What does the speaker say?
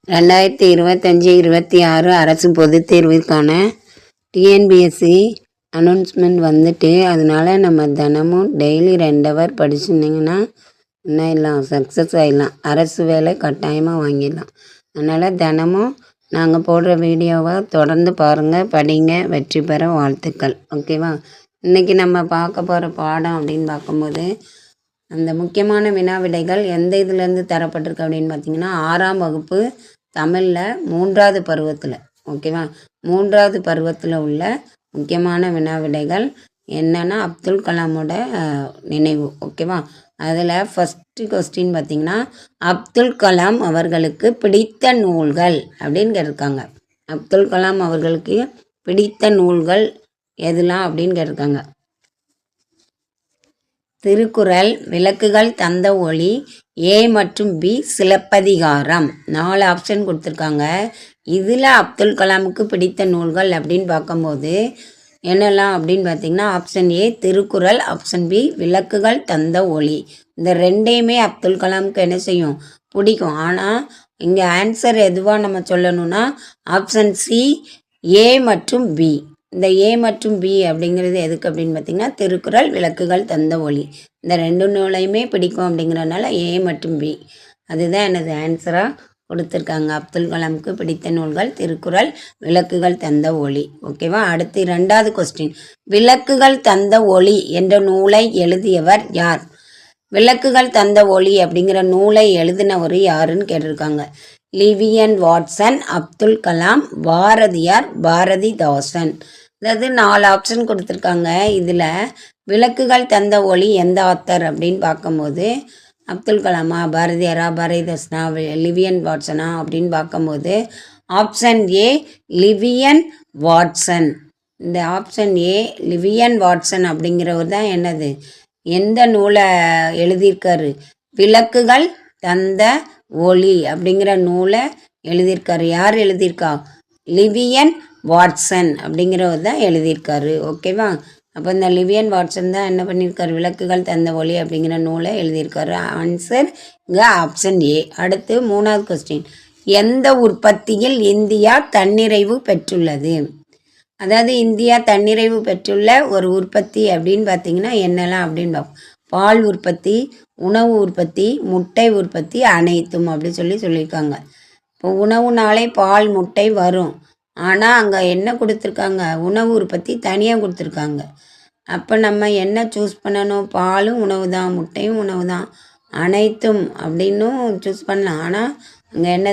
2025-26 அரசு பொதுத் தேர்விற்கான TNPSC announcement வந்துட்டு, அதனால நம்ம தினமும் டெய்லி 2 ஹவர் படிச்சுருந்தீங்கன்னா என்ன ஆயிடலாம், சக்ஸஸ் ஆகிடலாம். அரசு வேலை கட்டாயமாக வாங்கிடலாம். அதனால் தினமும் நாங்கள் போடுற வீடியோவை தொடர்ந்து பாருங்கள், படிங்க, வெற்றி பெற வாழ்த்துக்கள். ஓகேவா? இன்றைக்கி நம்ம பார்க்க போகிற பாடம் அப்படின்னு பார்க்கும்போது, அந்த முக்கியமான வினா விடைகள் எந்த இதுலேருந்து தரப்பட்டிருக்கு அப்படின்னு பார்த்தீங்கன்னா, 6ஆம் வகுப்பு தமிழில் 3வது பருவத்தில். ஓகேவா? 3வது பருவத்தில் உள்ள முக்கியமான வினா விடைகள் என்னென்னா அப்துல் கலாமோட நினைவு. ஓகேவா? அதில் ஃபஸ்ட்டு கொஸ்டின் பார்த்திங்கன்னா, அப்துல் கலாம் அவர்களுக்கு பிடித்த நூல்கள் அப்படின்னு கேட்டிருக்காங்க. அப்துல் கலாம் அவர்களுக்கு பிடித்த நூல்கள் எதுலாம் அப்படின்னு கேட்டிருக்காங்க. திருக்குறள், விளக்குகள் தந்த ஒளி, ஏ மற்றும் பி சிலப்பதிகாரம். 4 ஆப்ஷன் கொடுத்துருக்காங்க. இதில் அப்துல் கலாமுக்கு பிடித்த நூல்கள் அப்படின்னு பார்க்கும்போது என்னெல்லாம் அப்படின்னு பார்த்திங்கன்னா, option A Thirukkural, option B விளக்குகள் தந்த ஒளி. இந்த ரெண்டையுமே அப்துல் கலாமுக்கு என்ன செய்யும், பிடிக்கும். ஆனால் இங்கே ஆன்சர் எதுவாக நம்ம சொல்லணும்னா ஆப்ஷன் சி ஏ மற்றும் பி. இந்த ஏ மற்றும் பி அப்படிங்கிறது எதுக்கு அப்படின்னு பார்த்திங்கன்னா, திருக்குறள், விளக்குகள் தந்த ஒளி, இந்த 2 நூலையுமே பிடிக்கும் அப்படிங்கிறதுனால ஏ மற்றும் பி அதுதான் எனது ஆன்சராக கொடுத்துருக்காங்க. அப்துல் கலாமுக்கு பிடித்த நூல்கள் திருக்குறள், விளக்குகள் தந்த ஒளி. ஓகேவா? அடுத்து 2வது கொஸ்டின், விளக்குகள் தந்த ஒளி என்ற நூலை எழுதியவர் யார்? விளக்குகள் தந்த ஒளி அப்படிங்கிற நூலை எழுதினவர் யாருன்னு கேட்டிருக்காங்க. லிவியன் வாட்சன், அப்துல் கலாம், பாரதியார், பாரதிதாசன். அதாவது 4 ஆப்ஷன் கொடுத்துருக்காங்க. இதில் விளக்குகள் தந்த ஒளி எந்த ஆத்தர் அப்படின்னு பார்க்கும்போது அப்துல் கலாமா, பாரதியாரா, பாரதிதாசனா, லிவியன் வாட்சனா அப்படின்னு பார்க்கும்போது ஆப்ஷன் ஏ லிவியன் வாட்சன். இந்த ஆப்ஷன் ஏ லிவியன் வாட்சன் அப்படிங்கிறவர் தான் என்னது, எந்த நூலை எழுதியிருக்காரு, விளக்குகள் தந்த ஒளி அப்படிங்கிற நூலை எழுதியிருக்காரு. யார் எழுதியிருக்கா? லிவியன் வாட்சன் அப்படிங்கிறவர் தான் எழுதியிருக்காரு. ஓகேவா? அப்போ இந்த லிவியன் வாட்சன் தான் என்ன பண்ணியிருக்காரு, விளக்குகள் தந்த ஒளி அப்படிங்கிற நூலை எழுதியிருக்காரு. ஆன்சர் இங்கே ஆப்ஷன் ஏ. அடுத்து 3வது கொஸ்டின், எந்த உற்பத்தியில் இந்தியா தன்னிறைவு பெற்றுள்ளது? அதாவது இந்தியா தன்னிறைவு பெற்றுள்ள ஒரு உற்பத்தி அப்படின்னு பார்த்தீங்கன்னா என்னெல்லாம் அப்படின்னு பார்ப்போம். பால் உற்பத்தி, உணவு உற்பத்தி, முட்டை உற்பத்தி, அனைத்தும் அப்படி சொல்லியிருக்காங்க. இப்போ உணவுனாலே பால், முட்டை வரும். ஆனால் அங்கே என்ன கொடுத்துருக்காங்க, உணவு உற்பத்தி தனியாக கொடுத்துருக்காங்க. அப்போ நம்ம என்ன சூஸ் பண்ணணும், பாலும் உணவு தான், முட்டையும் உணவு தான், அனைத்தும் அப்படின்னும் சூஸ் பண்ணலாம். ஆனால் அங்கே என்ன